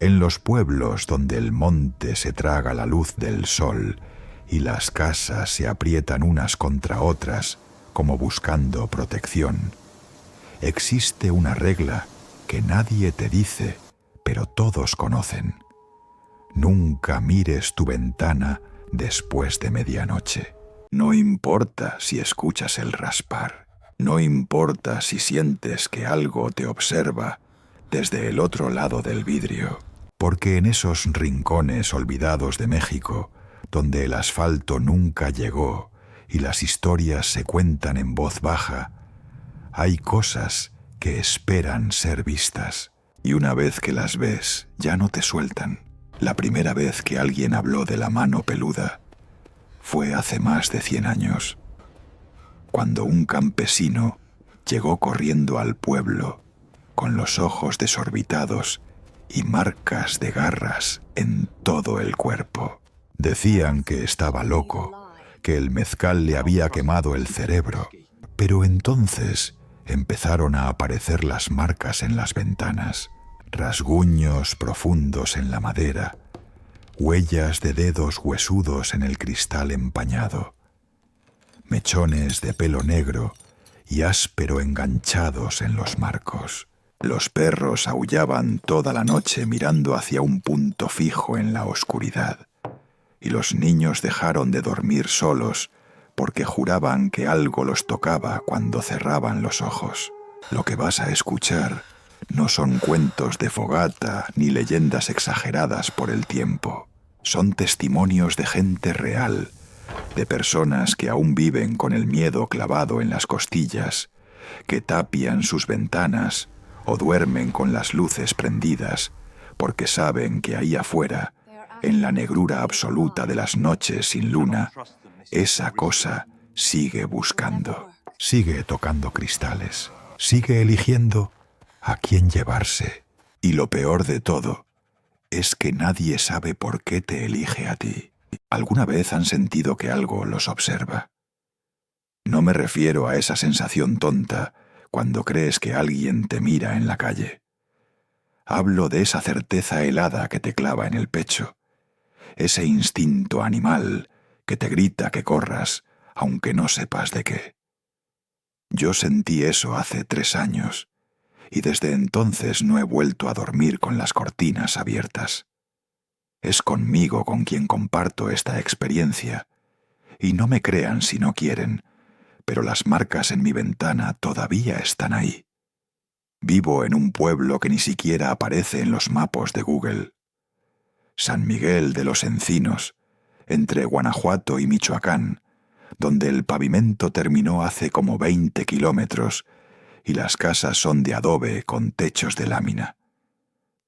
En los pueblos donde el monte se traga la luz del sol y las casas se aprietan unas contra otras como buscando protección, existe una regla que nadie te dice, pero todos conocen. Nunca mires tu ventana después de medianoche. No importa si escuchas el raspar, no importa si sientes que algo te observa desde el otro lado del vidrio, porque en esos rincones olvidados de México, donde el asfalto nunca llegó y las historias se cuentan en voz baja, hay cosas que esperan ser vistas, y una vez que las ves, ya no te sueltan. La primera vez que alguien habló de la mano peluda fue hace más de 100 años, cuando un campesino llegó corriendo al pueblo con los ojos desorbitados y marcas de garras en todo el cuerpo. Decían que estaba loco, que el mezcal le había quemado el cerebro, pero entonces empezaron a aparecer las marcas en las ventanas, rasguños profundos en la madera, huellas de dedos huesudos en el cristal empañado, mechones de pelo negro y áspero enganchados en los marcos. Los perros aullaban toda la noche mirando hacia un punto fijo en la oscuridad, y los niños dejaron de dormir solos porque juraban que algo los tocaba cuando cerraban los ojos. Lo que vas a escuchar no son cuentos de fogata ni leyendas exageradas por el tiempo. Son testimonios de gente real, de personas que aún viven con el miedo clavado en las costillas, que tapian sus ventanas o duermen con las luces prendidas, porque saben que ahí afuera, en la negrura absoluta de las noches sin luna, esa cosa sigue buscando, sigue tocando cristales, sigue eligiendo a quién llevarse. Y lo peor de todo es que nadie sabe por qué te elige a ti. ¿Alguna vez han sentido que algo los observa? No me refiero a esa sensación tonta cuando crees que alguien te mira en la calle. Hablo de esa certeza helada que te clava en el pecho, ese instinto animal que te grita que corras, aunque no sepas de qué. Yo sentí eso hace 3 años, y desde entonces no he vuelto a dormir con las cortinas abiertas. Es conmigo con quien comparto esta experiencia, y no me crean si no quieren, pero las marcas en mi ventana todavía están ahí. Vivo en un pueblo que ni siquiera aparece en los mapas de Google. San Miguel de los Encinos, entre Guanajuato y Michoacán, donde el pavimento terminó hace como 20 kilómetros y las casas son de adobe con techos de lámina.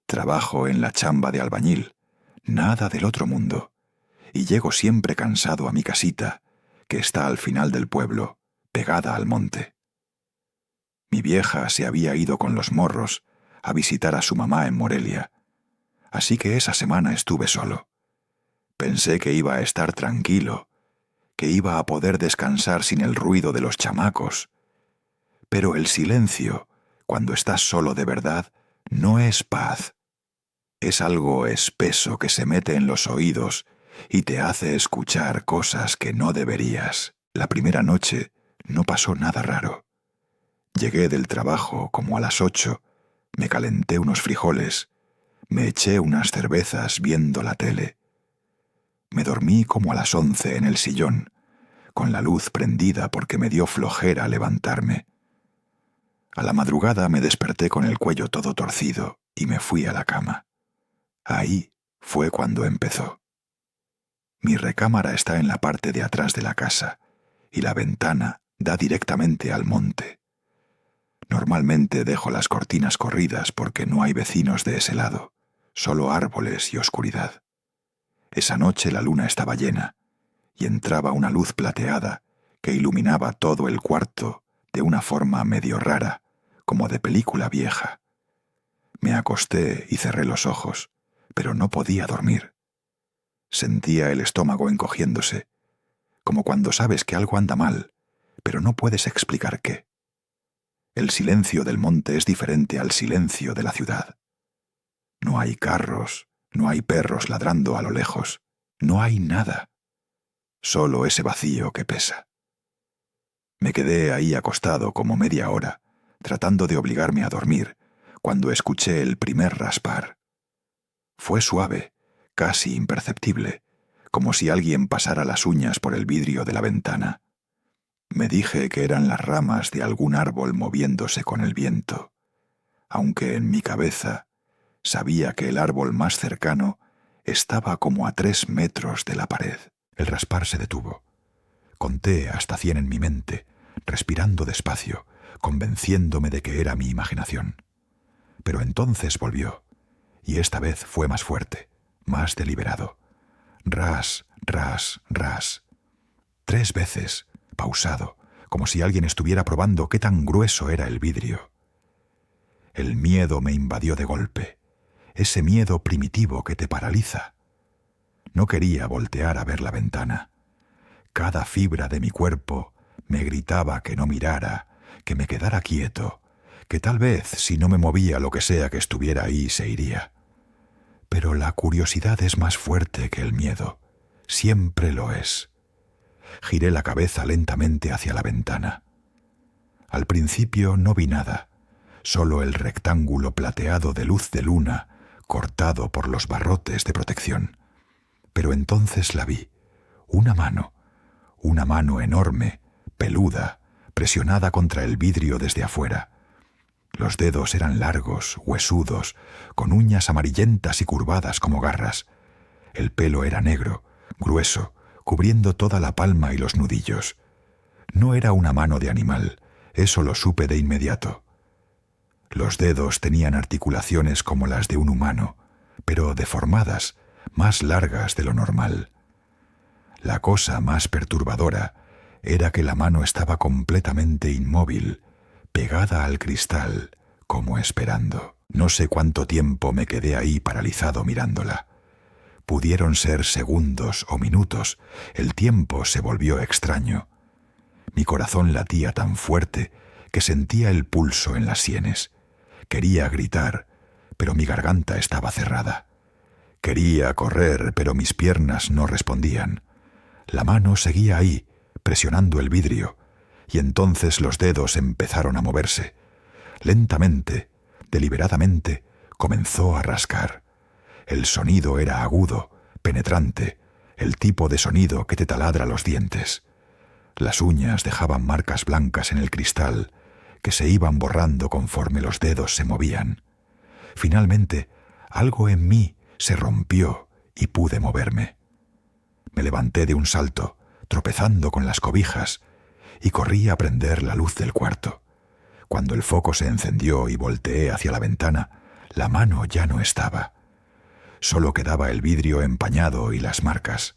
Trabajo en la chamba de albañil, nada del otro mundo, y llego siempre cansado a mi casita, que está al final del pueblo, pegada al monte. Mi vieja se había ido con los morros a visitar a su mamá en Morelia, así que esa semana estuve solo. Pensé que iba a estar tranquilo, que iba a poder descansar sin el ruido de los chamacos, pero el silencio, cuando estás solo de verdad, no es paz. Es algo espeso que se mete en los oídos y te hace escuchar cosas que no deberías. La primera noche no pasó nada raro. Llegué del trabajo como a las 8, me calenté unos frijoles, me eché unas cervezas viendo la tele. Me dormí como a las 11 en el sillón, con la luz prendida porque me dio flojera levantarme. A la madrugada me desperté con el cuello todo torcido y me fui a la cama. Ahí fue cuando empezó. Mi recámara está en la parte de atrás de la casa y la ventana da directamente al monte. Normalmente dejo las cortinas corridas porque no hay vecinos de ese lado, solo árboles y oscuridad. Esa noche la luna estaba llena y entraba una luz plateada que iluminaba todo el cuarto de una forma medio rara, como de película vieja. Me acosté y cerré los ojos, pero no podía dormir. Sentía el estómago encogiéndose, como cuando sabes que algo anda mal, pero no puedes explicar qué. El silencio del monte es diferente al silencio de la ciudad. No hay carros, no hay perros ladrando a lo lejos, no hay nada. Solo ese vacío que pesa. Me quedé ahí acostado como media hora, tratando de obligarme a dormir, cuando escuché el primer raspar. Fue suave, casi imperceptible, como si alguien pasara las uñas por el vidrio de la ventana. Me dije que eran las ramas de algún árbol moviéndose con el viento, aunque en mi cabeza sabía que el árbol más cercano estaba como a 3 metros de la pared. El raspar se detuvo. Conté hasta 100 en mi mente, respirando despacio, convenciéndome de que era mi imaginación. Pero entonces volvió, y esta vez fue más fuerte, más deliberado. Ras, ras, ras. 3 veces, pausado, como si alguien estuviera probando qué tan grueso era el vidrio. El miedo me invadió de golpe, ese miedo primitivo que te paraliza. No quería voltear a ver la ventana. Cada fibra de mi cuerpo me gritaba que no mirara, que me quedara quieto, que tal vez si no me movía lo que sea que estuviera ahí se iría. Pero la curiosidad es más fuerte que el miedo, siempre lo es. Giré la cabeza lentamente hacia la ventana. Al principio no vi nada, solo el rectángulo plateado de luz de luna cortado por los barrotes de protección. Pero entonces la vi, una mano enorme, peluda, presionada contra el vidrio desde afuera. Los dedos eran largos, huesudos, con uñas amarillentas y curvadas como garras. El pelo era negro, grueso, cubriendo toda la palma y los nudillos. No era una mano de animal, eso lo supe de inmediato. Los dedos tenían articulaciones como las de un humano, pero deformadas, más largas de lo normal. La cosa más perturbadora era que la mano estaba completamente inmóvil, pegada al cristal, como esperando. No sé cuánto tiempo me quedé ahí paralizado mirándola. Pudieron ser segundos o minutos. El tiempo se volvió extraño. Mi corazón latía tan fuerte que sentía el pulso en las sienes. Quería gritar, pero mi garganta estaba cerrada. Quería correr, pero mis piernas no respondían. La mano seguía ahí, presionando el vidrio, y entonces los dedos empezaron a moverse. Lentamente, deliberadamente, comenzó a rascar. El sonido era agudo, penetrante, el tipo de sonido que te taladra los dientes. Las uñas dejaban marcas blancas en el cristal, que se iban borrando conforme los dedos se movían. Finalmente, algo en mí se rompió y pude moverme. Me levanté de un salto, tropezando con las cobijas, y corrí a prender la luz del cuarto. Cuando el foco se encendió y volteé hacia la ventana, la mano ya no estaba. Solo quedaba el vidrio empañado y las marcas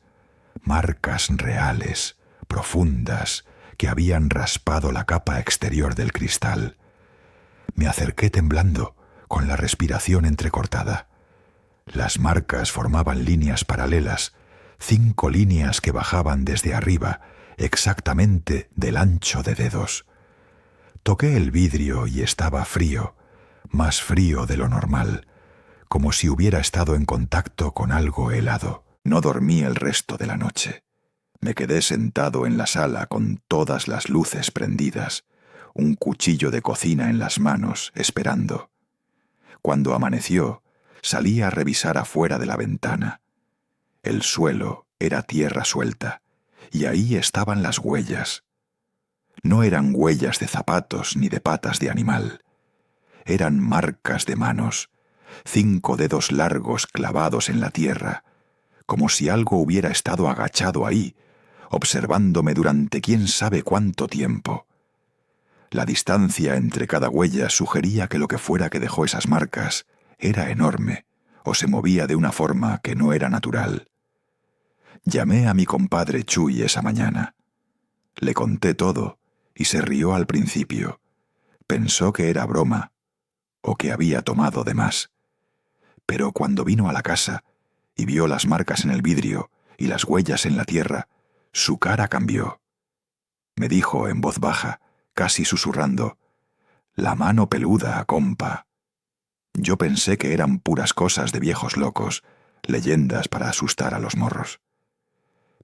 reales, profundas, que habían raspado la capa exterior del cristal. Me acerqué temblando, con la respiración entrecortada. Las marcas formaban líneas paralelas, 5 líneas que bajaban desde arriba, exactamente del ancho de dedos. Toqué el vidrio y estaba frío, más frío de lo normal, como si hubiera estado en contacto con algo helado. No dormí el resto de la noche. Me quedé sentado en la sala con todas las luces prendidas, un cuchillo de cocina en las manos, esperando. Cuando amaneció, salí a revisar afuera de la ventana. El suelo era tierra suelta, y ahí estaban las huellas. No eran huellas de zapatos ni de patas de animal. Eran marcas de manos, 5 dedos largos clavados en la tierra, como si algo hubiera estado agachado ahí, observándome durante quién sabe cuánto tiempo. La distancia entre cada huella sugería que lo que fuera que dejó esas marcas era enorme, o se movía de una forma que no era natural. Llamé a mi compadre Chuy esa mañana. Le conté todo y se rió al principio. Pensó que era broma o que había tomado de más. Pero cuando vino a la casa y vio las marcas en el vidrio y las huellas en la tierra, su cara cambió. Me dijo en voz baja, casi susurrando: «La mano peluda, compa». Yo pensé que eran puras cosas de viejos locos, leyendas para asustar a los morros.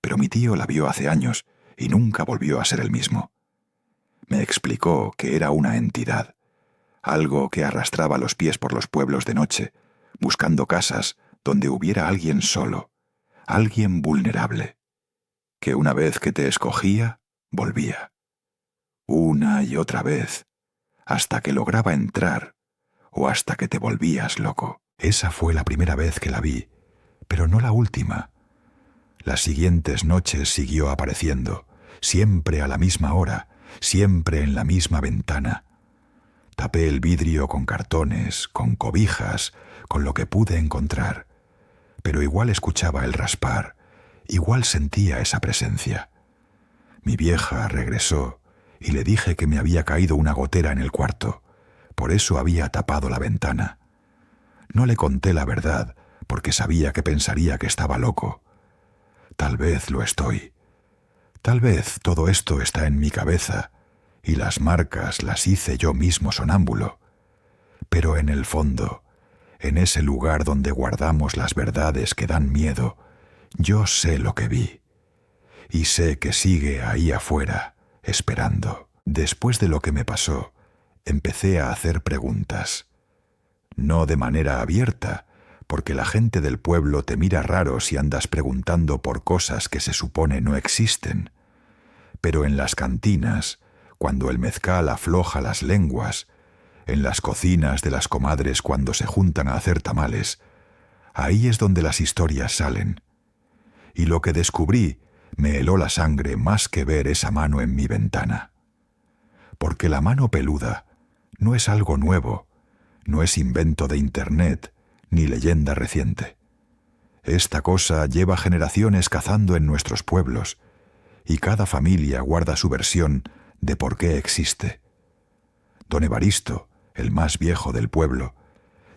Pero mi tío la vio hace años y nunca volvió a ser el mismo. Me explicó que era una entidad, algo que arrastraba los pies por los pueblos de noche, buscando casas donde hubiera alguien solo, alguien vulnerable, que una vez que te escogía, volvía. Una y otra vez, hasta que lograba entrar o hasta que te volvías loco. Esa fue la primera vez que la vi, pero no la última. Las siguientes noches siguió apareciendo, siempre a la misma hora, siempre en la misma ventana. Tapé el vidrio con cartones, con cobijas, con lo que pude encontrar, pero igual escuchaba el raspar, igual sentía esa presencia. Mi vieja regresó y le dije que me había caído una gotera en el cuarto, por eso había tapado la ventana. No le conté la verdad, porque sabía que pensaría que estaba loco. Tal vez lo estoy. Tal vez todo esto está en mi cabeza, y las marcas las hice yo mismo sonámbulo. Pero en el fondo, en ese lugar donde guardamos las verdades que dan miedo, yo sé lo que vi. Y sé que sigue ahí afuera, esperando. Después de lo que me pasó, empecé a hacer preguntas. No de manera abierta, porque la gente del pueblo te mira raro si andas preguntando por cosas que se supone no existen. Pero en las cantinas, cuando el mezcal afloja las lenguas, en las cocinas de las comadres cuando se juntan a hacer tamales, ahí es donde las historias salen. Y lo que descubrí me heló la sangre más que ver esa mano en mi ventana. Porque la mano peluda no es algo nuevo, no es invento de Internet ni leyenda reciente. Esta cosa lleva generaciones cazando en nuestros pueblos, y cada familia guarda su versión de por qué existe. Don Evaristo, el más viejo del pueblo,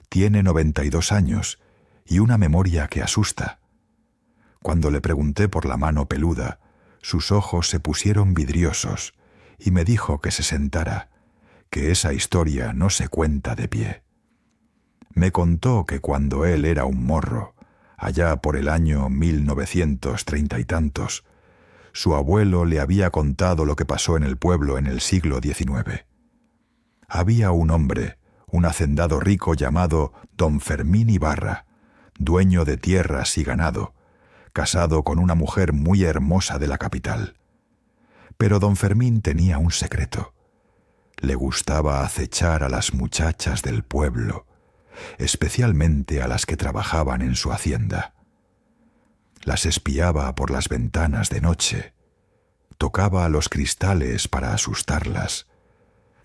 tiene 92 años y una memoria que asusta. Cuando le pregunté por la mano peluda, sus ojos se pusieron vidriosos y me dijo que se sentara, que esa historia no se cuenta de pie. Me contó que cuando él era un morro, allá por el año 1930 y tantos, su abuelo le había contado lo que pasó en el pueblo en el siglo XIX. Había un hombre, un hacendado rico llamado don Fermín Ibarra, dueño de tierras y ganado, casado con una mujer muy hermosa de la capital. Pero don Fermín tenía un secreto. Le gustaba acechar a las muchachas del pueblo, especialmente a las que trabajaban en su hacienda. Las espiaba por las ventanas de noche, tocaba a los cristales para asustarlas,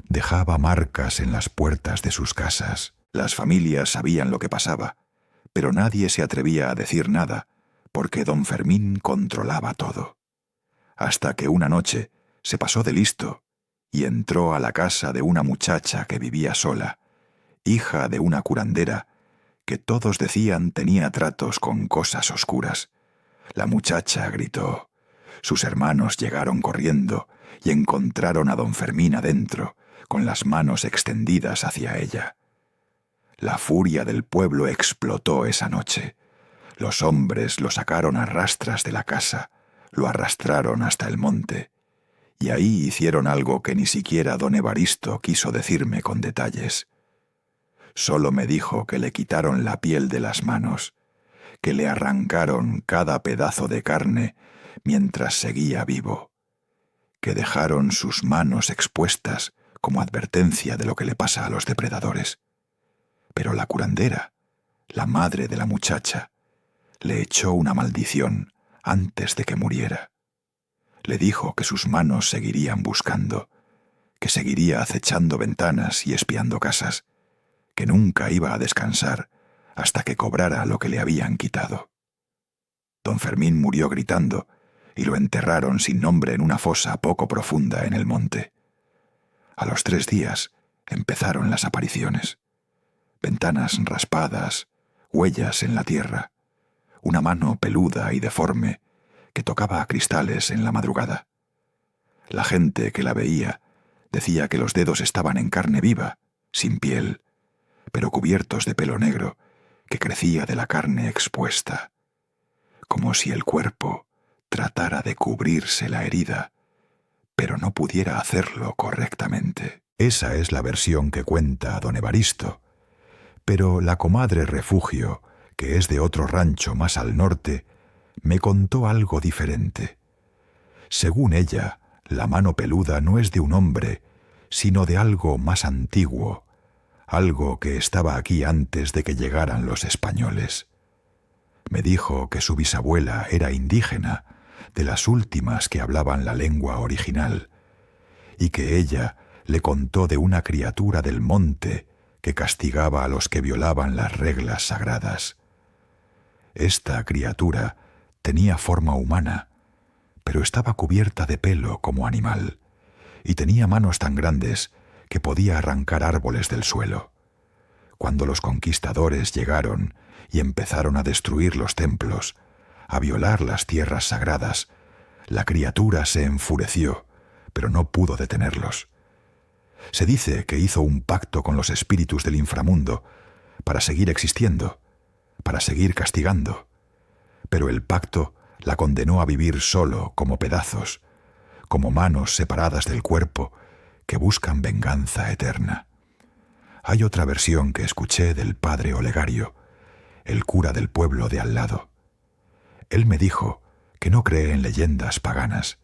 dejaba marcas en las puertas de sus casas. Las familias sabían lo que pasaba, pero nadie se atrevía a decir nada, porque don Fermín controlaba todo. Hasta que una noche se pasó de listo y entró a la casa de una muchacha que vivía sola, hija de una curandera, que todos decían tenía tratos con cosas oscuras. La muchacha gritó. Sus hermanos llegaron corriendo y encontraron a don Fermín adentro, con las manos extendidas hacia ella. La furia del pueblo explotó esa noche. Los hombres lo sacaron a rastras de la casa, lo arrastraron hasta el monte, y ahí hicieron algo que ni siquiera don Evaristo quiso decirme con detalles. Solo me dijo que le quitaron la piel de las manos, que le arrancaron cada pedazo de carne mientras seguía vivo, que dejaron sus manos expuestas como advertencia de lo que le pasa a los depredadores. Pero la curandera, la madre de la muchacha, le echó una maldición antes de que muriera. Le dijo que sus manos seguirían buscando, que seguiría acechando ventanas y espiando casas, que nunca iba a descansar hasta que cobrara lo que le habían quitado. Don Fermín murió gritando y lo enterraron sin nombre en una fosa poco profunda en el monte. A los 3 días empezaron las apariciones. Ventanas raspadas, huellas en la tierra, una mano peluda y deforme que tocaba a cristales en la madrugada. La gente que la veía decía que los dedos estaban en carne viva, sin piel, pero cubiertos de pelo negro, que crecía de la carne expuesta, como si el cuerpo tratara de cubrirse la herida, pero no pudiera hacerlo correctamente. Esa es la versión que cuenta don Evaristo, pero la comadre Refugio, que es de otro rancho más al norte, me contó algo diferente. Según ella, la mano peluda no es de un hombre, sino de algo más antiguo, algo que estaba aquí antes de que llegaran los españoles. Me dijo que su bisabuela era indígena, de las últimas que hablaban la lengua original, y que ella le contó de una criatura del monte que castigaba a los que violaban las reglas sagradas. Esta criatura tenía forma humana, pero estaba cubierta de pelo como animal, y tenía manos tan grandes que podía arrancar árboles del suelo. Cuando los conquistadores llegaron y empezaron a destruir los templos, a violar las tierras sagradas, la criatura se enfureció, pero no pudo detenerlos. Se dice que hizo un pacto con los espíritus del inframundo para seguir existiendo, para seguir castigando, pero el pacto la condenó a vivir solo como pedazos, como manos separadas del cuerpo que buscan venganza eterna. Hay otra versión que escuché del padre Olegario, el cura del pueblo de al lado. Él me dijo que no cree en leyendas paganas,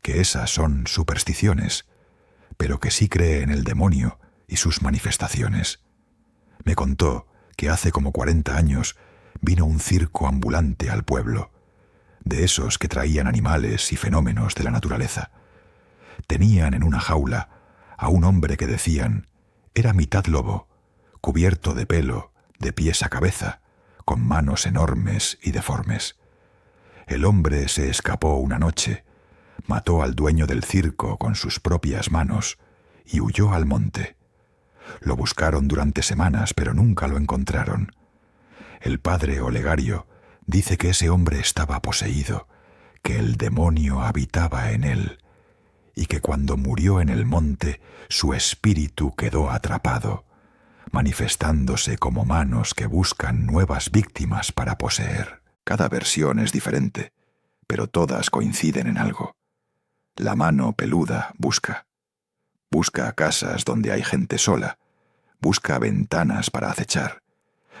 que esas son supersticiones, pero que sí cree en el demonio y sus manifestaciones. Me contó que hace como 40 años vino un circo ambulante al pueblo, de esos que traían animales y fenómenos de la naturaleza. Tenían en una jaula a un hombre que decían era mitad lobo, cubierto de pelo, de pies a cabeza, con manos enormes y deformes. El hombre se escapó una noche, mató al dueño del circo con sus propias manos y huyó al monte. Lo buscaron durante semanas, pero nunca lo encontraron. El padre Olegario dice que ese hombre estaba poseído, que el demonio habitaba en él, y que cuando murió en el monte su espíritu quedó atrapado, manifestándose como manos que buscan nuevas víctimas para poseer. Cada versión es diferente, pero todas coinciden en algo. La mano peluda busca casas donde hay gente sola, busca ventanas para acechar,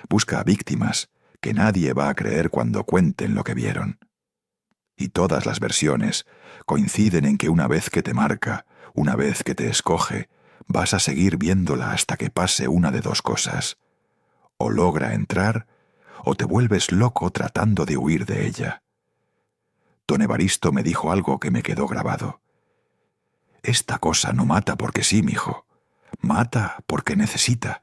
busca víctimas que nadie va a creer cuando cuenten lo que vieron. Y todas las versiones coinciden en que una vez que te marca, una vez que te escoge, vas a seguir viéndola hasta que pase una de dos cosas. O logra entrar, o te vuelves loco tratando de huir de ella. Don Evaristo me dijo algo que me quedó grabado. Esta cosa no mata porque sí, mijo. Mata porque necesita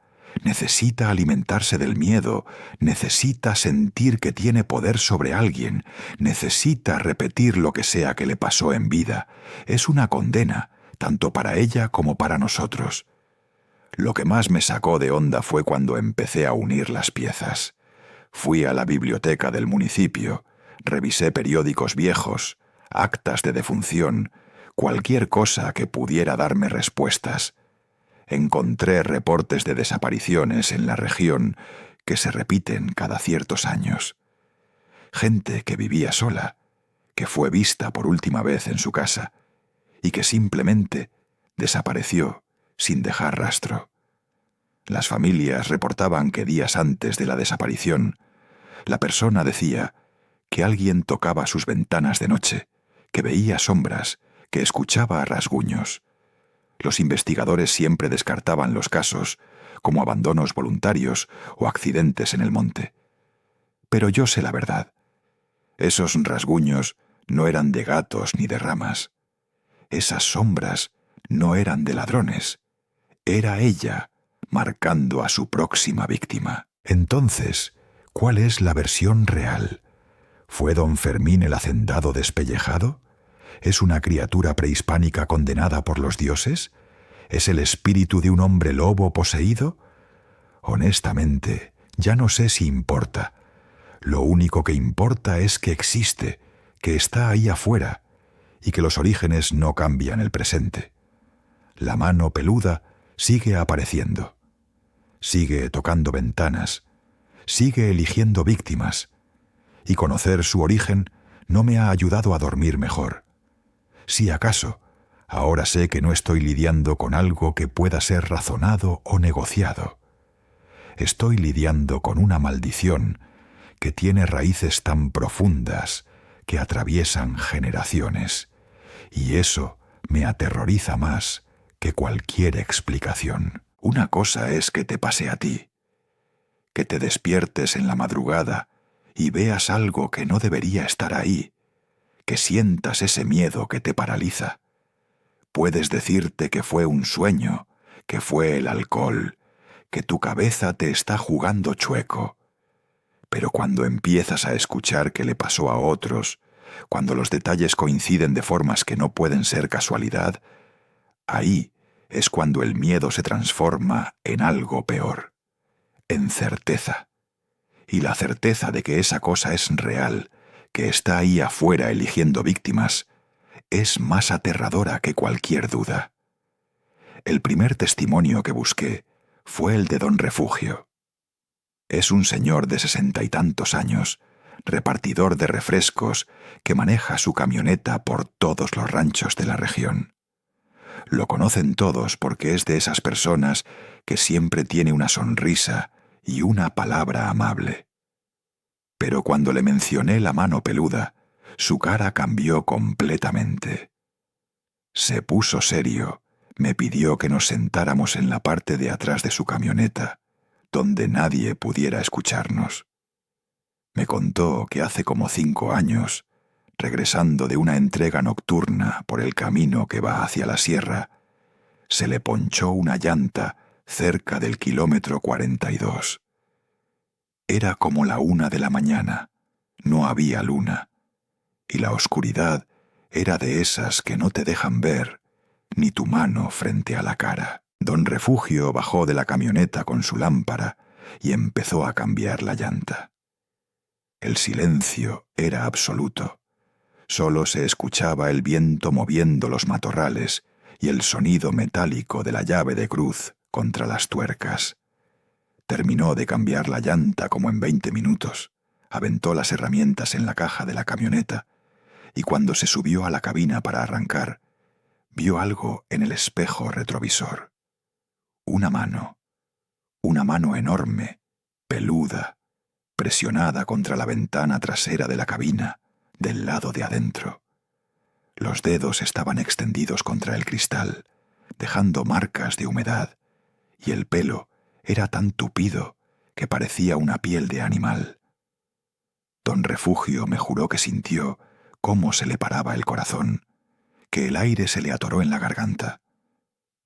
alimentarse del miedo, necesita sentir que tiene poder sobre alguien, necesita repetir lo que sea que le pasó en vida. Es una condena, tanto para ella como para nosotros. Lo que más me sacó de onda fue cuando empecé a unir las piezas. Fui a la biblioteca del municipio, revisé periódicos viejos, actas de defunción, cualquier cosa que pudiera darme respuestas. Encontré reportes de desapariciones en la región que se repiten cada ciertos años. Gente que vivía sola, que fue vista por última vez en su casa y que simplemente desapareció sin dejar rastro. Las familias reportaban que días antes de la desaparición, la persona decía que alguien tocaba sus ventanas de noche, que veía sombras, que escuchaba rasguños. Los investigadores siempre descartaban los casos como abandonos voluntarios o accidentes en el monte. Pero yo sé la verdad. Esos rasguños no eran de gatos ni de ramas. Esas sombras no eran de ladrones. Era ella marcando a su próxima víctima. Entonces, ¿cuál es la versión real? ¿Fue don Fermín el hacendado despellejado? ¿Es una criatura prehispánica condenada por los dioses? ¿Es el espíritu de un hombre lobo poseído? Honestamente, ya no sé si importa. Lo único que importa es que existe, que está ahí afuera, y que los orígenes no cambian el presente. La mano peluda sigue apareciendo. sigue tocando ventanas, sigue eligiendo víctimas, y conocer su origen no me ha ayudado a dormir mejor. Si acaso, ahora sé que no estoy lidiando con algo que pueda ser razonado o negociado. Estoy lidiando con una maldición que tiene raíces tan profundas que atraviesan generaciones, y eso me aterroriza más que cualquier explicación. Una cosa es que te pase a ti, que te despiertes en la madrugada y veas algo que no debería estar ahí, que sientas ese miedo que te paraliza. Puedes decirte que fue un sueño, que fue el alcohol, que tu cabeza te está jugando chueco. Pero cuando empiezas a escuchar que le pasó a otros, cuando los detalles coinciden de formas que no pueden ser casualidad, ahí es cuando el miedo se transforma en algo peor, en certeza. Y la certeza de que esa cosa es real, que está ahí afuera eligiendo víctimas, es más aterradora que cualquier duda. El primer testimonio que busqué fue el de don Refugio. Es un señor de 60 y tantos años, repartidor de refrescos, que maneja su camioneta por todos los ranchos de la región. Lo conocen todos porque es de esas personas que siempre tiene una sonrisa y una palabra amable. Pero cuando le mencioné la mano peluda, su cara cambió completamente. Se puso serio, me pidió que nos sentáramos en la parte de atrás de su camioneta, donde nadie pudiera escucharnos. Me contó que hace como 5 años, regresando de una entrega nocturna por el camino que va hacia la sierra, se le ponchó una llanta cerca del kilómetro 42. Era como la 1 de la mañana, no había luna, y la oscuridad era de esas que no te dejan ver ni tu mano frente a la cara. Don Refugio bajó de la camioneta con su lámpara y empezó a cambiar la llanta. El silencio era absoluto. Solo se escuchaba el viento moviendo los matorrales y el sonido metálico de la llave de cruz contra las tuercas. Terminó de cambiar la llanta como en 20 minutos, aventó las herramientas en la caja de la camioneta y cuando se subió a la cabina para arrancar, vio algo en el espejo retrovisor. Una mano enorme, peluda, presionada contra la ventana trasera de la cabina, del lado de adentro. Los dedos estaban extendidos contra el cristal, dejando marcas de humedad, y el pelo era tan tupido que parecía una piel de animal. Don Refugio me juró que sintió cómo se le paraba el corazón, que el aire se le atoró en la garganta.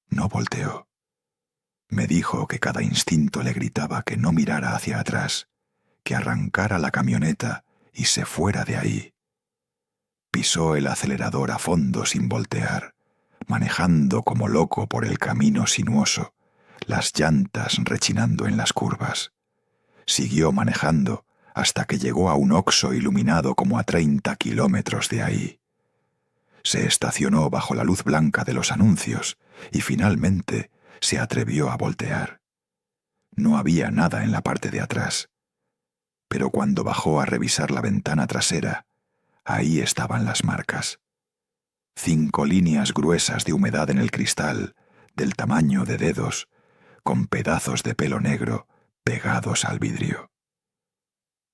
No volteó. Me dijo que cada instinto le gritaba que no mirara hacia atrás, que arrancara la camioneta y se fuera de ahí. Pisó el acelerador a fondo sin voltear, manejando como loco por el camino sinuoso, las llantas rechinando en las curvas. Siguió manejando hasta que llegó a un Oxxo iluminado como a 30 kilómetros de ahí. Se estacionó bajo la luz blanca de los anuncios y finalmente se atrevió a voltear. No había nada en la parte de atrás, pero cuando bajó a revisar la ventana trasera, ahí estaban las marcas. 5 líneas gruesas de humedad en el cristal, del tamaño de dedos, con pedazos de pelo negro pegados al vidrio.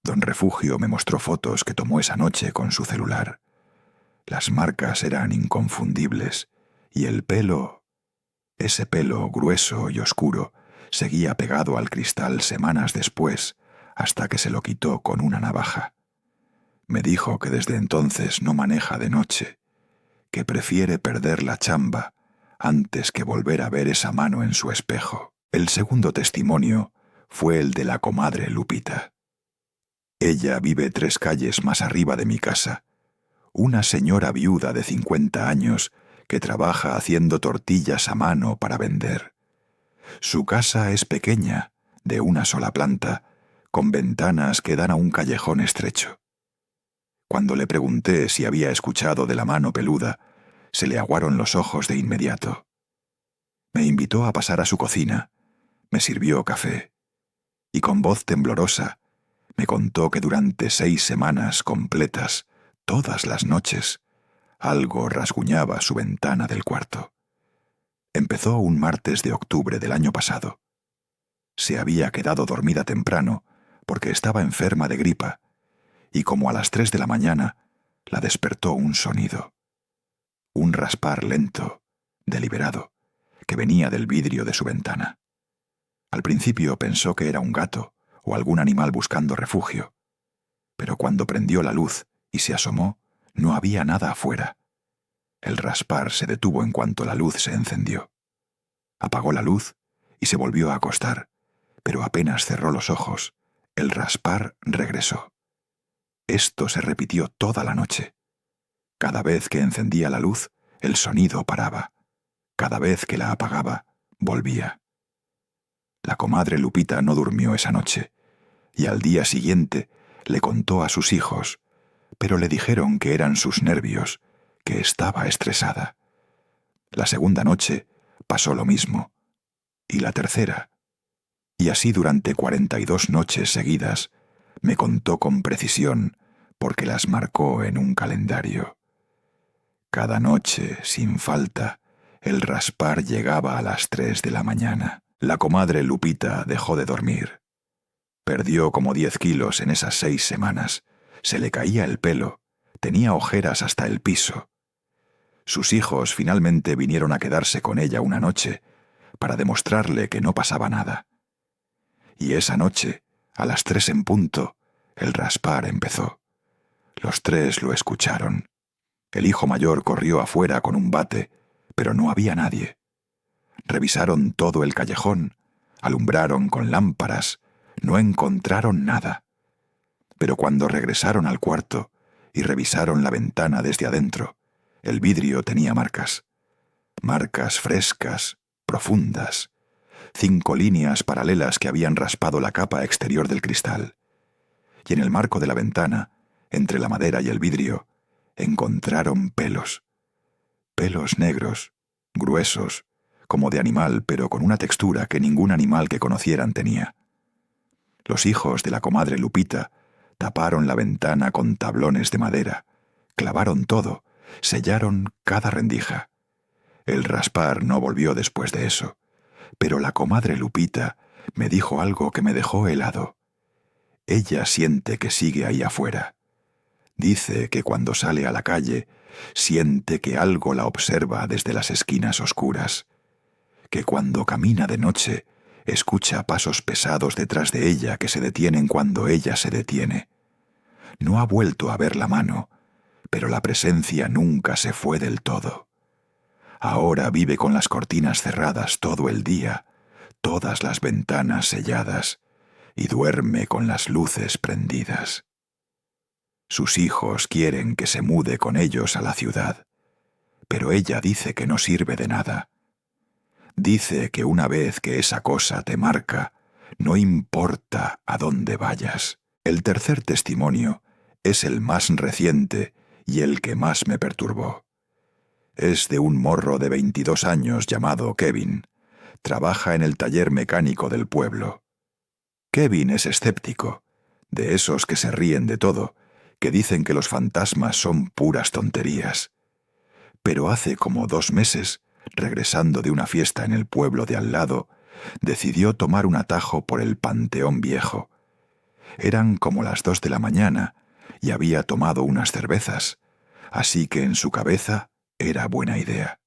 Don Refugio me mostró fotos que tomó esa noche con su celular. Las marcas eran inconfundibles y el pelo, ese pelo grueso y oscuro, seguía pegado al cristal semanas después, hasta que se lo quitó con una navaja. Me dijo que desde entonces no maneja de noche, que prefiere perder la chamba antes que volver a ver esa mano en su espejo. El segundo testimonio fue el de la comadre Lupita. Ella vive 3 calles más arriba de mi casa, una señora viuda de 50 años que trabaja haciendo tortillas a mano para vender. Su casa es pequeña, de una sola planta, con ventanas que dan a un callejón estrecho. Cuando le pregunté si había escuchado de la mano peluda, se le aguaron los ojos de inmediato. Me invitó a pasar a su cocina, Me sirvió café y con voz temblorosa me contó que durante 6 semanas completas, todas las noches, algo rasguñaba su ventana del cuarto. Empezó un martes de octubre del año pasado. Se había quedado dormida temprano porque estaba enferma de gripa, y como a las 3 de la mañana la despertó un sonido. Un raspar lento, deliberado, que venía del vidrio de su ventana. Al principio pensó que era un gato o algún animal buscando refugio, pero cuando prendió la luz y se asomó, no había nada afuera. El raspar se detuvo en cuanto la luz se encendió. Apagó la luz y se volvió a acostar, pero apenas cerró los ojos, el raspar regresó. Esto se repitió toda la noche. Cada vez que encendía la luz, el sonido paraba. Cada vez que la apagaba, volvía. La comadre Lupita no durmió esa noche, y al día siguiente le contó a sus hijos, pero le dijeron que eran sus nervios, que estaba estresada. La segunda noche pasó lo mismo, y la tercera. Y así durante 42 noches seguidas me contó con precisión, porque las marcó en un calendario. Cada noche, sin falta, el raspar llegaba a las 3 de la mañana. La comadre Lupita dejó de dormir. Perdió como 10 kilos en esas 6 semanas. Se le caía el pelo, tenía ojeras hasta el piso. Sus hijos finalmente vinieron a quedarse con ella una noche para demostrarle que no pasaba nada. Y esa noche, a las 3 en punto, el raspar empezó. Los 3 lo escucharon. El hijo mayor corrió afuera con un bate, pero no había nadie. Revisaron todo el callejón, alumbraron con lámparas, no encontraron nada. Pero cuando regresaron al cuarto y revisaron la ventana desde adentro, el vidrio tenía marcas. Marcas frescas, profundas. 5 líneas paralelas que habían raspado la capa exterior del cristal. Y en el marco de la ventana, entre la madera y el vidrio, encontraron pelos. Pelos negros, gruesos, como de animal, pero con una textura que ningún animal que conocieran tenía. Los hijos de la comadre Lupita taparon la ventana con tablones de madera, clavaron todo, sellaron cada rendija. El raspar no volvió después de eso, pero la comadre Lupita me dijo algo que me dejó helado. Ella siente que sigue ahí afuera. Dice que cuando sale a la calle, siente que algo la observa desde las esquinas oscuras, que cuando camina de noche, escucha pasos pesados detrás de ella que se detienen cuando ella se detiene. No ha vuelto a ver la mano, pero la presencia nunca se fue del todo. Ahora vive con las cortinas cerradas todo el día, todas las ventanas selladas, y duerme con las luces prendidas. Sus hijos quieren que se mude con ellos a la ciudad, pero ella dice que no sirve de nada. Dice que una vez que esa cosa te marca, no importa a dónde vayas. El tercer testimonio es el más reciente y el que más me perturbó. Es de un morro de 22 años llamado Kevin. Trabaja en el taller mecánico del pueblo. Kevin es escéptico, de esos que se ríen de todo, que dicen que los fantasmas son puras tonterías. Pero hace como 2 meses, regresando de una fiesta en el pueblo de al lado, decidió tomar un atajo por el Panteón Viejo. Eran como las 2 de la mañana y había tomado unas cervezas, así que en su cabeza era buena idea.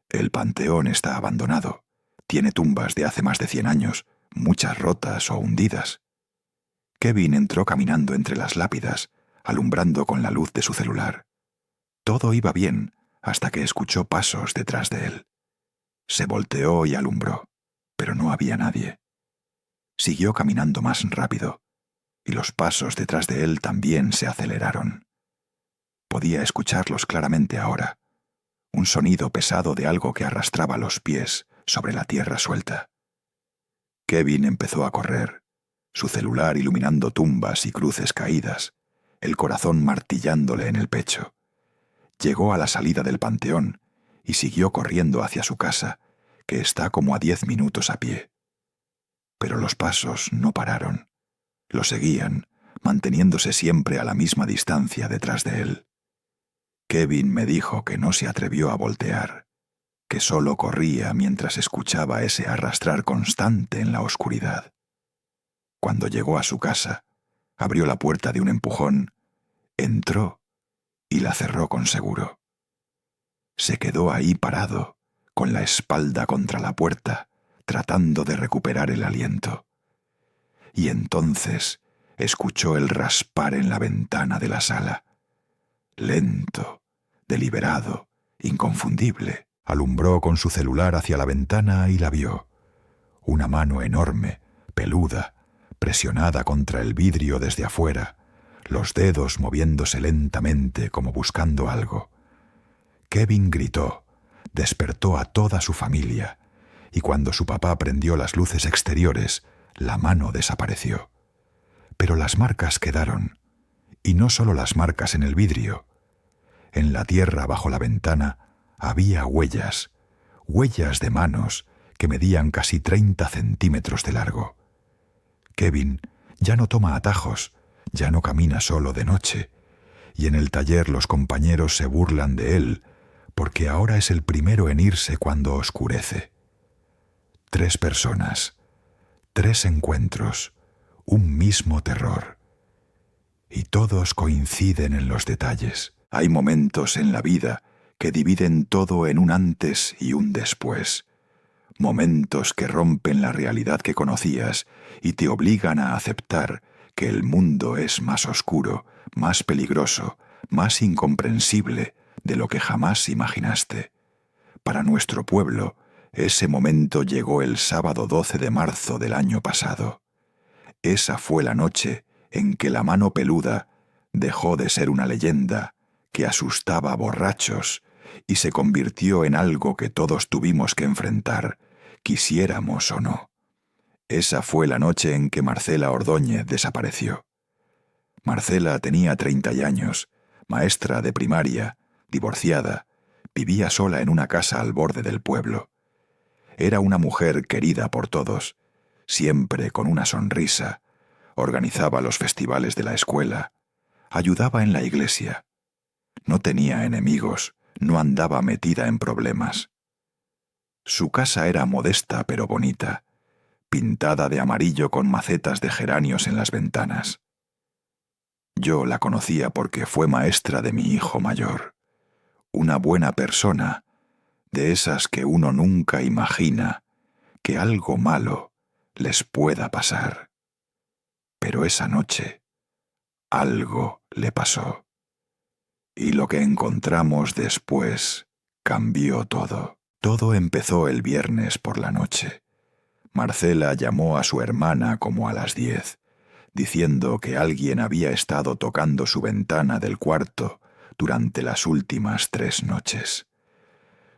El panteón está abandonado, tiene tumbas de hace más de 100 años, muchas rotas o hundidas. Kevin entró caminando entre las lápidas, alumbrando con la luz de su celular. Todo iba bien hasta que escuchó pasos detrás de él. Se volteó y alumbró, pero no había nadie. Siguió caminando más rápido, y los pasos detrás de él también se aceleraron. Podía escucharlos claramente ahora, un sonido pesado de algo que arrastraba los pies sobre la tierra suelta. Kevin empezó a correr, su celular iluminando tumbas y cruces caídas, el corazón martillándole en el pecho. Llegó a la salida del panteón y siguió corriendo hacia su casa, que está como a 10 minutos a pie. pero los pasos no pararon. Lo seguían, manteniéndose siempre a la misma distancia detrás de él. Kevin me dijo que no se atrevió a voltear, que solo corría mientras escuchaba ese arrastrar constante en la oscuridad. Cuando llegó a su casa, abrió la puerta de un empujón, entró y la cerró con seguro. Se quedó ahí parado, con la espalda contra la puerta, tratando de recuperar el aliento. Y entonces escuchó el raspar en la ventana de la sala. Lento, deliberado, inconfundible. Alumbró con su celular hacia la ventana y la vio. Una mano enorme, peluda, presionada contra el vidrio desde afuera, los dedos moviéndose lentamente como buscando algo. Kevin gritó, despertó a toda su familia, y cuando su papá prendió las luces exteriores, la mano desapareció. Pero las marcas quedaron, y no solo las marcas en el vidrio. En la tierra bajo la ventana había huellas de manos que medían casi 30 centímetros de largo. Kevin ya no toma atajos, ya no camina solo de noche, y en el taller los compañeros se burlan de él, porque ahora es el primero en irse cuando oscurece. 3 personas, 3 encuentros, un mismo terror. Y todos coinciden en los detalles. Hay momentos en la vida que dividen todo en un antes y un después. Momentos que rompen la realidad que conocías y te obligan a aceptar que el mundo es más oscuro, más peligroso, más incomprensible de lo que jamás imaginaste. Para nuestro pueblo, ese momento llegó el sábado 12 de marzo del año pasado. Esa fue la noche en que la mano peluda dejó de ser una leyenda que asustaba a borrachos y se convirtió en algo que todos tuvimos que enfrentar, quisiéramos o no. Esa fue la noche en que Marcela Ordóñez desapareció. Marcela tenía 30 años, maestra de primaria, divorciada, vivía sola en una casa al borde del pueblo. Era una mujer querida por todos, siempre con una sonrisa, organizaba los festivales de la escuela, ayudaba en la iglesia. No tenía enemigos, no andaba metida en problemas. Su casa era modesta pero bonita, pintada de amarillo con macetas de geranios en las ventanas. Yo la conocía porque fue maestra de mi hijo mayor. Una buena persona, de esas que uno nunca imagina que algo malo les pueda pasar. Pero esa noche, algo le pasó. Y lo que encontramos después cambió todo. Todo empezó el viernes por la noche. Marcela llamó a su hermana como a las 10, diciendo que alguien había estado tocando su ventana del cuarto durante las últimas 3 noches.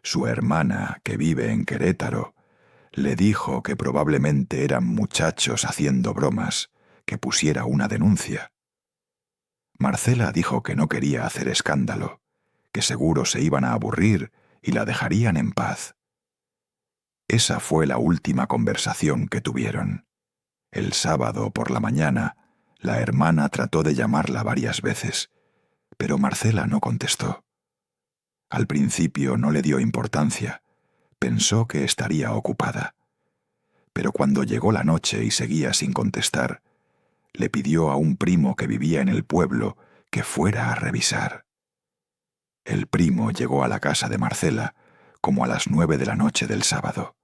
Su hermana, que vive en Querétaro, le dijo que probablemente eran muchachos haciendo bromas, que pusiera una denuncia. Marcela dijo que no quería hacer escándalo, que seguro se iban a aburrir y la dejarían en paz. Esa fue la última conversación que tuvieron. El sábado por la mañana, la hermana trató de llamarla varias veces, pero Marcela no contestó. Al principio no le dio importancia, pensó que estaría ocupada. Pero cuando llegó la noche y seguía sin contestar, le pidió a un primo que vivía en el pueblo que fuera a revisar. El primo llegó a la casa de Marcela como a las 9 de la noche del sábado.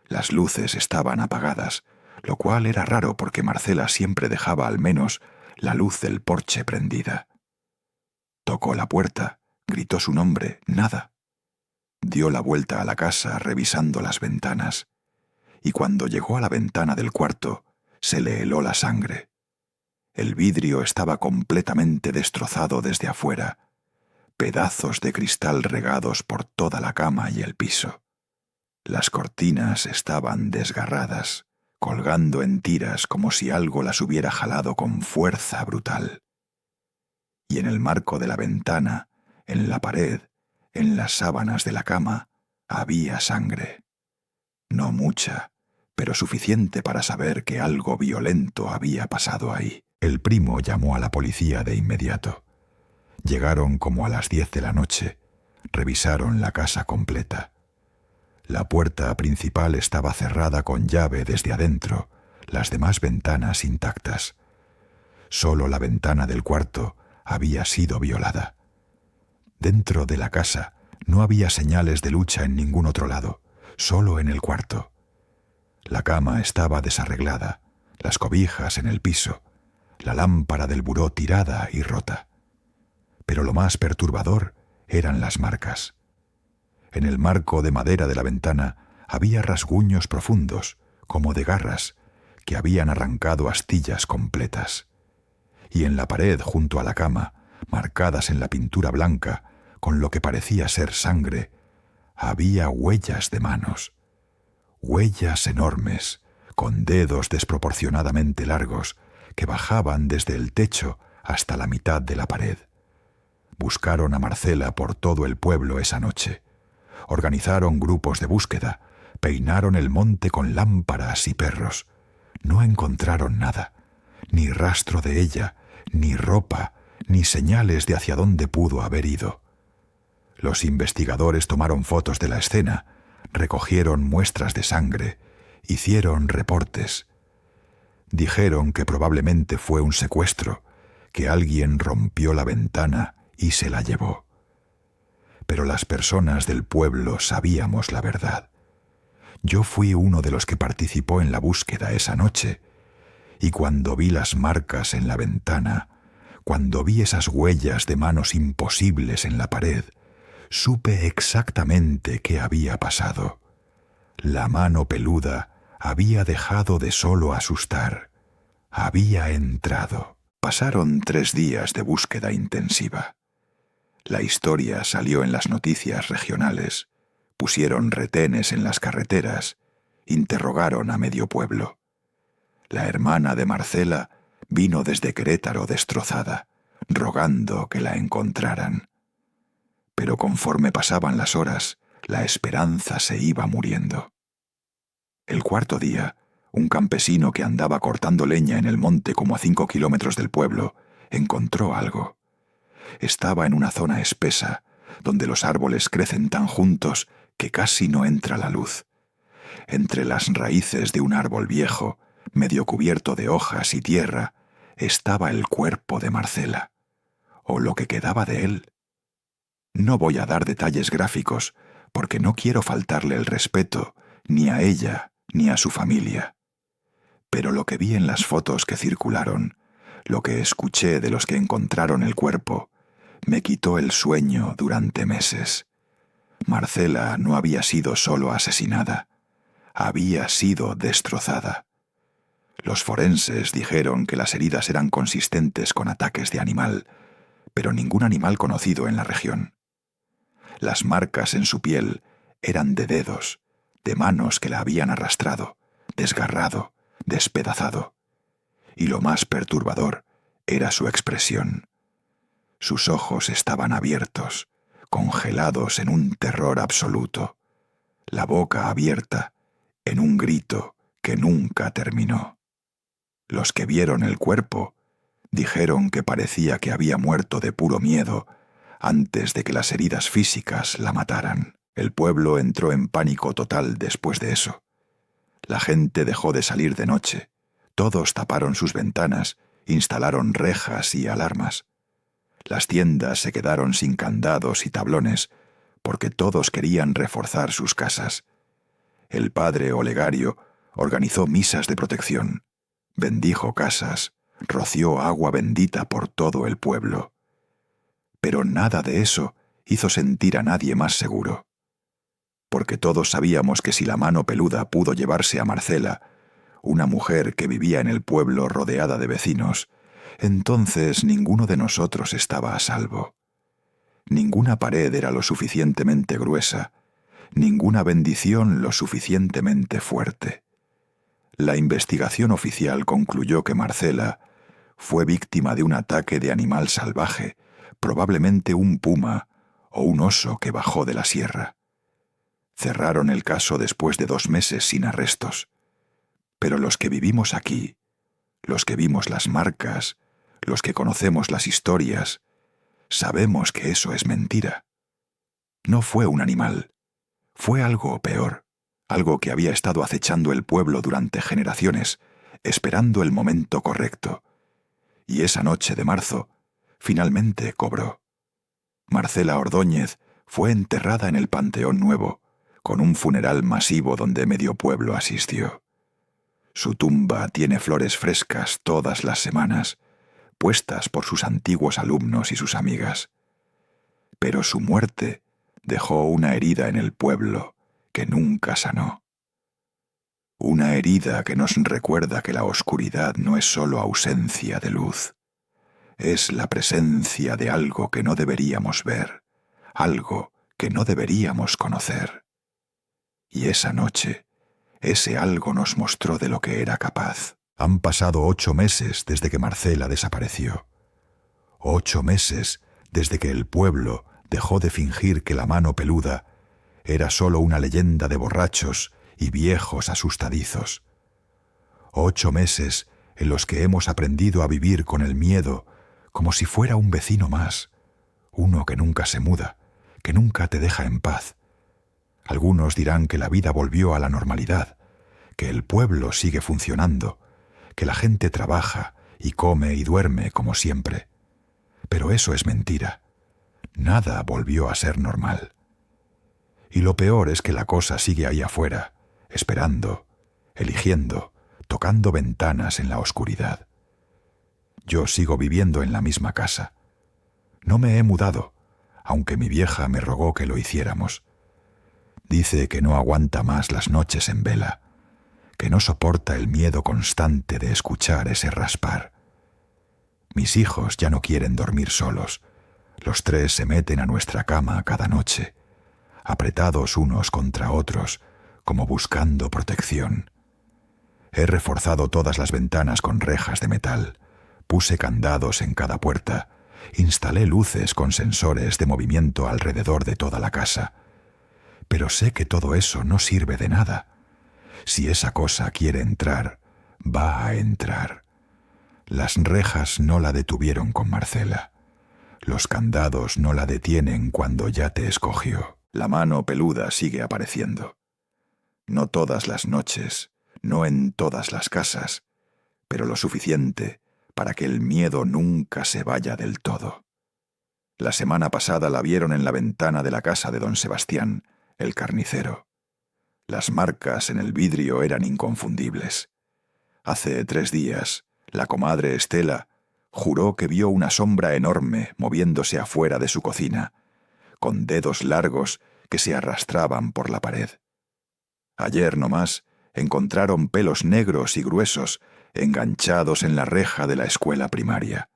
Las luces estaban apagadas, lo cual era raro porque Marcela siempre dejaba al menos la luz del porche prendida. Tocó la puerta, gritó su nombre, nada. Dio la vuelta a la casa revisando las ventanas, y cuando llegó a la ventana del cuarto, se le heló la sangre. El vidrio estaba completamente destrozado desde afuera, pedazos de cristal regados por toda la cama y el piso. Las cortinas estaban desgarradas, colgando en tiras como si algo las hubiera jalado con fuerza brutal. Y en el marco de la ventana, en la pared, en las sábanas de la cama, había sangre. No mucha, pero suficiente para saber que algo violento había pasado ahí. El primo llamó a la policía de inmediato. Llegaron como a las 10 de la noche. Revisaron la casa completa. La puerta principal estaba cerrada con llave desde adentro, las demás ventanas intactas. Solo la ventana del cuarto había sido violada. Dentro de la casa no había señales de lucha en ningún otro lado, solo en el cuarto. La cama estaba desarreglada, las cobijas en el piso, la lámpara del buró tirada y rota. Pero lo más perturbador eran las marcas. En el marco de madera de la ventana había rasguños profundos, como de garras, que habían arrancado astillas completas. Y en la pared junto a la cama, marcadas en la pintura blanca, con lo que parecía ser sangre, había huellas de manos. Huellas enormes, con dedos desproporcionadamente largos, que bajaban desde el techo hasta la mitad de la pared. Buscaron a Marcela por todo el pueblo esa noche. Organizaron grupos de búsqueda, peinaron el monte con lámparas y perros. No encontraron nada, ni rastro de ella, ni ropa, ni señales de hacia dónde pudo haber ido. Los investigadores tomaron fotos de la escena, recogieron muestras de sangre, hicieron reportes. Dijeron que probablemente fue un secuestro, que alguien rompió la ventana y se la llevó. Pero las personas del pueblo sabíamos la verdad. Yo fui uno de los que participó en la búsqueda esa noche, y cuando vi las marcas en la ventana, cuando vi esas huellas de manos imposibles en la pared, supe exactamente qué había pasado. La mano peluda había dejado de solo asustar, había entrado. Pasaron 3 días de búsqueda intensiva. La historia salió en las noticias regionales, pusieron retenes en las carreteras, interrogaron a medio pueblo. La hermana de Marcela vino desde Querétaro destrozada, rogando que la encontraran. Pero conforme pasaban las horas, la esperanza se iba muriendo. El 4.º día, un campesino que andaba cortando leña en el monte como a 5 kilómetros del pueblo, encontró algo. Estaba en una zona espesa, donde los árboles crecen tan juntos que casi no entra la luz. Entre las raíces de un árbol viejo, medio cubierto de hojas y tierra, estaba el cuerpo de Marcela, o lo que quedaba de él. No voy a dar detalles gráficos, porque no quiero faltarle el respeto ni a ella ni a su familia. Pero lo que vi en las fotos que circularon, lo que escuché de los que encontraron el cuerpo, me quitó el sueño durante meses. Marcela no había sido solo asesinada, había sido destrozada. Los forenses dijeron que las heridas eran consistentes con ataques de animal, pero ningún animal conocido en la región. Las marcas en su piel eran de dedos, de manos que la habían arrastrado, desgarrado, despedazado. Y lo más perturbador era su expresión. Sus ojos estaban abiertos, congelados en un terror absoluto, la boca abierta, en un grito que nunca terminó. Los que vieron el cuerpo dijeron que parecía que había muerto de puro miedo antes de que las heridas físicas la mataran. El pueblo entró en pánico total después de eso. La gente dejó de salir de noche, todos taparon sus ventanas, instalaron rejas y alarmas. Las tiendas se quedaron sin candados y tablones, porque todos querían reforzar sus casas. El padre Olegario organizó misas de protección, bendijo casas, roció agua bendita por todo el pueblo. Pero nada de eso hizo sentir a nadie más seguro. Porque todos sabíamos que si la mano peluda pudo llevarse a Marcela, una mujer que vivía en el pueblo rodeada de vecinos, entonces ninguno de nosotros estaba a salvo. Ninguna pared era lo suficientemente gruesa, ninguna bendición lo suficientemente fuerte. La investigación oficial concluyó que Marcela fue víctima de un ataque de animal salvaje, probablemente un puma o un oso que bajó de la sierra. Cerraron el caso después de 2 meses sin arrestos. Pero los que vivimos aquí, los que vimos las marcas, los que conocemos las historias, sabemos que eso es mentira. No fue un animal, fue algo peor, algo que había estado acechando el pueblo durante generaciones, esperando el momento correcto. Y esa noche de marzo, finalmente cobró. Marcela Ordóñez fue enterrada en el Panteón Nuevo, con un funeral masivo donde medio pueblo asistió. Su tumba tiene flores frescas todas las semanas, puestas por sus antiguos alumnos y sus amigas. Pero su muerte dejó una herida en el pueblo que nunca sanó. Una herida que nos recuerda que la oscuridad no es solo ausencia de luz, es la presencia de algo que no deberíamos ver, algo que no deberíamos conocer. Y esa noche, ese algo nos mostró de lo que era capaz. Han pasado 8 meses desde que Marcela desapareció. 8 meses desde que el pueblo dejó de fingir que la mano peluda era solo una leyenda de borrachos y viejos asustadizos. 8 meses en los que hemos aprendido a vivir con el miedo como si fuera un vecino más, uno que nunca se muda, que nunca te deja en paz. Algunos dirán que la vida volvió a la normalidad, que el pueblo sigue funcionando, que la gente trabaja y come y duerme como siempre. Pero eso es mentira. Nada volvió a ser normal. Y lo peor es que la cosa sigue ahí afuera, esperando, eligiendo, tocando ventanas en la oscuridad. Yo sigo viviendo en la misma casa. No me he mudado, aunque mi vieja me rogó que lo hiciéramos. Dice que no aguanta más las noches en vela, que no soporta el miedo constante de escuchar ese raspar. Mis hijos ya no quieren dormir solos. Los 3 se meten a nuestra cama cada noche, apretados unos contra otros, como buscando protección. He reforzado todas las ventanas con rejas de metal, puse candados en cada puerta, instalé luces con sensores de movimiento alrededor de toda la casa. Pero sé que todo eso no sirve de nada. Si esa cosa quiere entrar, va a entrar. Las rejas no la detuvieron con Marcela. Los candados no la detienen cuando ya te escogió. La mano peluda sigue apareciendo. No todas las noches, no en todas las casas, pero lo suficiente para que el miedo nunca se vaya del todo. La semana pasada la vieron en la ventana de la casa de don Sebastián, el carnicero. Las marcas en el vidrio eran inconfundibles. Hace 3 días, la comadre Estela juró que vio una sombra enorme moviéndose afuera de su cocina, con dedos largos que se arrastraban por la pared. Ayer nomás encontraron pelos negros y gruesos enganchados en la reja de la escuela primaria.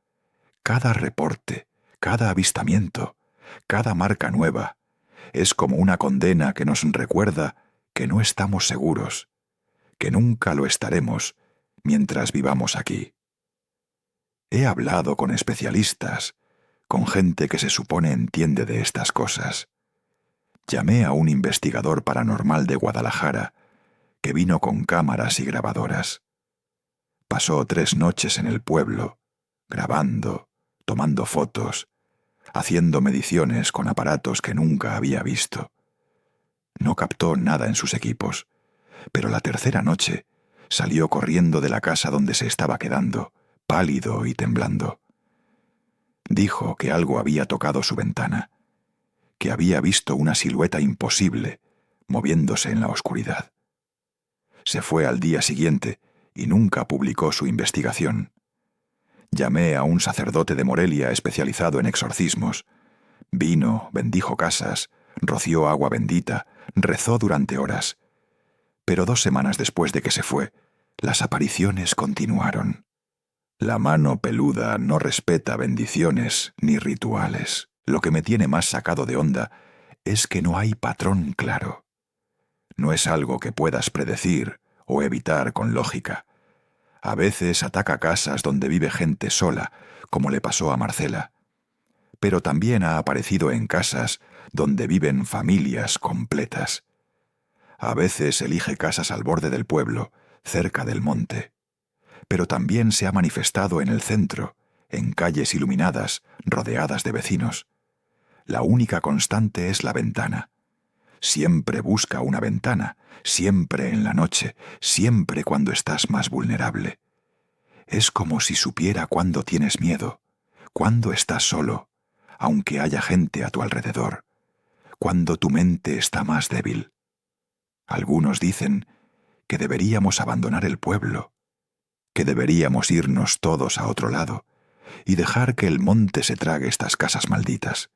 Cada reporte, cada avistamiento, cada marca nueva, es como una condena que nos recuerda que no estamos seguros, que nunca lo estaremos mientras vivamos aquí. He hablado con especialistas, con gente que se supone entiende de estas cosas. Llamé a un investigador paranormal de Guadalajara que vino con cámaras y grabadoras. Pasó 3 noches en el pueblo, grabando, tomando fotos, haciendo mediciones con aparatos que nunca había visto. No captó nada en sus equipos, pero la tercera noche salió corriendo de la casa donde se estaba quedando, pálido y temblando. Dijo que algo había tocado su ventana, que había visto una silueta imposible moviéndose en la oscuridad. Se fue al día siguiente y nunca publicó su investigación. Llamé a un sacerdote de Morelia especializado en exorcismos. Vino, bendijo casas, roció agua bendita, rezó durante horas. Pero 2 semanas después de que se fue, las apariciones continuaron. La mano peluda no respeta bendiciones ni rituales. Lo que me tiene más sacado de onda es que no hay patrón claro. No es algo que puedas predecir o evitar con lógica. A veces ataca casas donde vive gente sola, como le pasó a Marcela. Pero también ha aparecido en casas donde viven familias completas. A veces elige casas al borde del pueblo, cerca del monte, pero también se ha manifestado en el centro, en calles iluminadas, rodeadas de vecinos. La única constante es la ventana. Siempre busca una ventana, siempre en la noche, siempre cuando estás más vulnerable. Es como si supiera cuándo tienes miedo, cuándo estás solo, aunque haya gente a tu alrededor, cuando tu mente está más débil. Algunos dicen que deberíamos abandonar el pueblo, que deberíamos irnos todos a otro lado y dejar que el monte se trague estas casas malditas.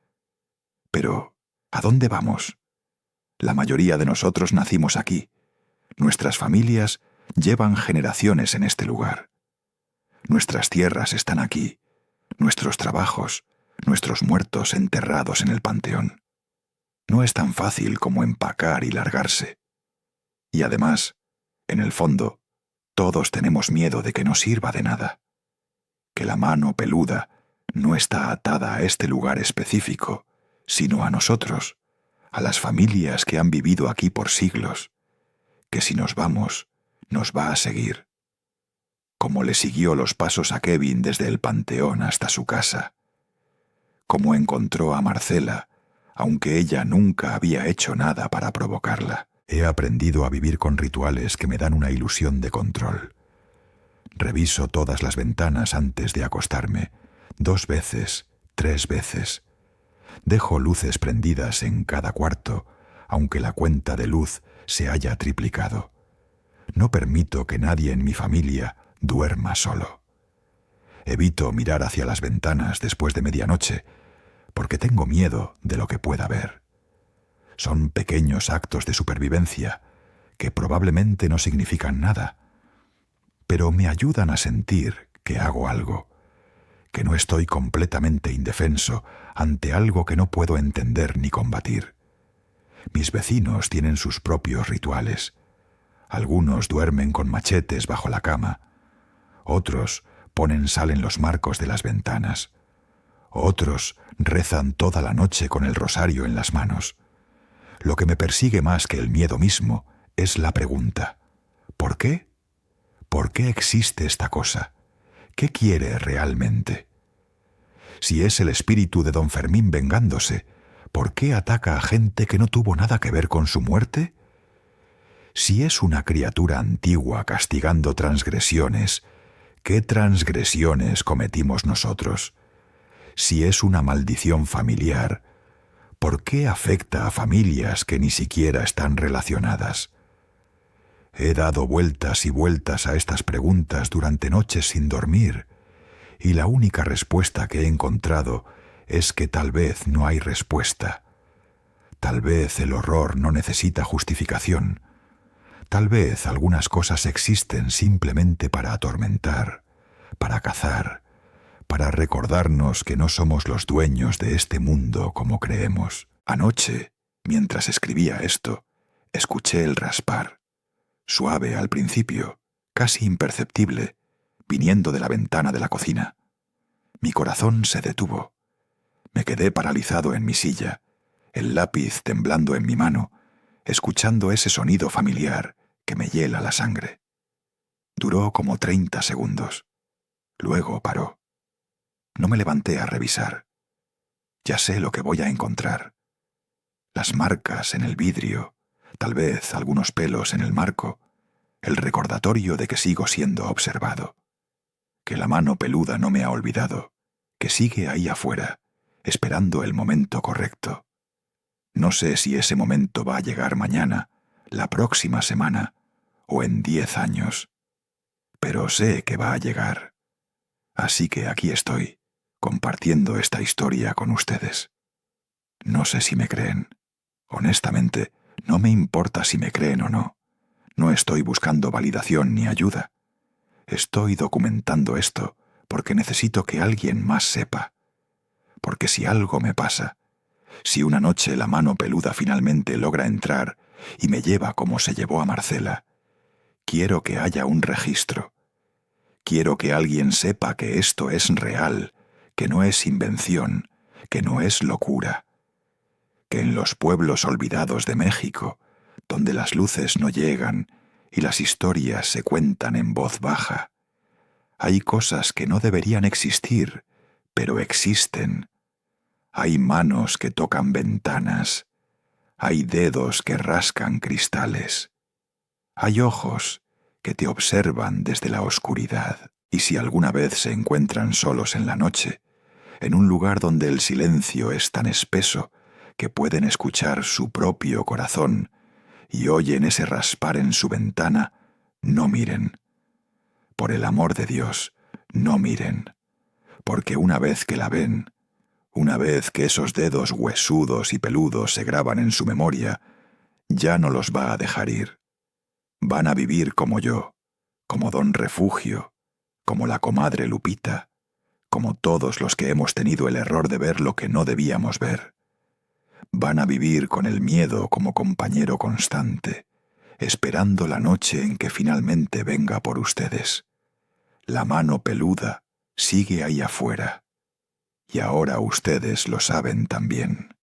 Pero, ¿a dónde vamos? La mayoría de nosotros nacimos aquí. Nuestras familias llevan generaciones en este lugar. Nuestras tierras están aquí, nuestros trabajos, nuestros muertos enterrados en el panteón. No es tan fácil como empacar y largarse. Y además, en el fondo, todos tenemos miedo de que no sirva de nada, que la mano peluda no está atada a este lugar específico, sino a nosotros, a las familias que han vivido aquí por siglos, que si nos vamos, nos va a seguir, como le siguió los pasos a Kevin desde el panteón hasta su casa, como encontró a Marcela, aunque ella nunca había hecho nada para provocarla. He aprendido a vivir con rituales que me dan una ilusión de control. Reviso todas las ventanas antes de acostarme, 2 veces, 3 veces. Dejo luces prendidas en cada cuarto, aunque la cuenta de luz se haya triplicado. No permito que nadie en mi familia duerma solo. Evito mirar hacia las ventanas después de medianoche, porque tengo miedo de lo que pueda ver. Son pequeños actos de supervivencia que probablemente no significan nada, pero me ayudan a sentir que hago algo, que no estoy completamente indefenso ante algo que no puedo entender ni combatir. Mis vecinos tienen sus propios rituales. Algunos duermen con machetes bajo la cama, otros ponen sal en los marcos de las ventanas, otros rezan toda la noche con el rosario en las manos. Lo que me persigue más que el miedo mismo es la pregunta: ¿por qué? ¿Por qué existe esta cosa? ¿Qué quiere realmente? Si es el espíritu de don Fermín vengándose, ¿por qué ataca a gente que no tuvo nada que ver con su muerte? Si es una criatura antigua castigando transgresiones, ¿qué transgresiones cometimos nosotros? Si es una maldición familiar, ¿por qué afecta a familias que ni siquiera están relacionadas? He dado vueltas y vueltas a estas preguntas durante noches sin dormir, y la única respuesta que he encontrado es que tal vez no hay respuesta. Tal vez el horror no necesita justificación. Tal vez algunas cosas existen simplemente para atormentar, para cazar, para recordarnos que no somos los dueños de este mundo como creemos. Anoche, mientras escribía esto, escuché el raspar, suave al principio, casi imperceptible, viniendo de la ventana de la cocina. Mi corazón se detuvo. Me quedé paralizado en mi silla, el lápiz temblando en mi mano, escuchando ese sonido familiar que me hiela la sangre. Duró como 30 segundos. Luego paró. No me levanté a revisar. Ya sé lo que voy a encontrar. Las marcas en el vidrio, tal vez algunos pelos en el marco, el recordatorio de que sigo siendo observado, que la mano peluda no me ha olvidado, que sigue ahí afuera, esperando el momento correcto. No sé si ese momento va a llegar mañana, la próxima semana o en 10 años, pero sé que va a llegar. Así que aquí estoy, compartiendo esta historia con ustedes. No sé si me creen. Honestamente, no me importa si me creen o no. No estoy buscando validación ni ayuda. Estoy documentando esto porque necesito que alguien más sepa. Porque si algo me pasa, si una noche la mano peluda finalmente logra entrar y me lleva como se llevó a Marcela, quiero que haya un registro. Quiero que alguien sepa que esto es real, que no es invención, que no es locura. Que en los pueblos olvidados de México, donde las luces no llegan y las historias se cuentan en voz baja. Hay cosas que no deberían existir, pero existen. Hay manos que tocan ventanas. Hay dedos que rascan cristales. Hay ojos que te observan desde la oscuridad. Y si alguna vez se encuentran solos en la noche, en un lugar donde el silencio es tan espeso que pueden escuchar su propio corazón y oyen ese raspar en su ventana, no miren. Por el amor de Dios, no miren, porque una vez que la ven, una vez que esos dedos huesudos y peludos se graban en su memoria, ya no los va a dejar ir. Van a vivir como yo, como don Refugio, como la comadre Lupita, como todos los que hemos tenido el error de ver lo que no debíamos ver. Van a vivir con el miedo como compañero constante, esperando la noche en que finalmente venga por ustedes. La mano peluda sigue ahí afuera, y ahora ustedes lo saben también.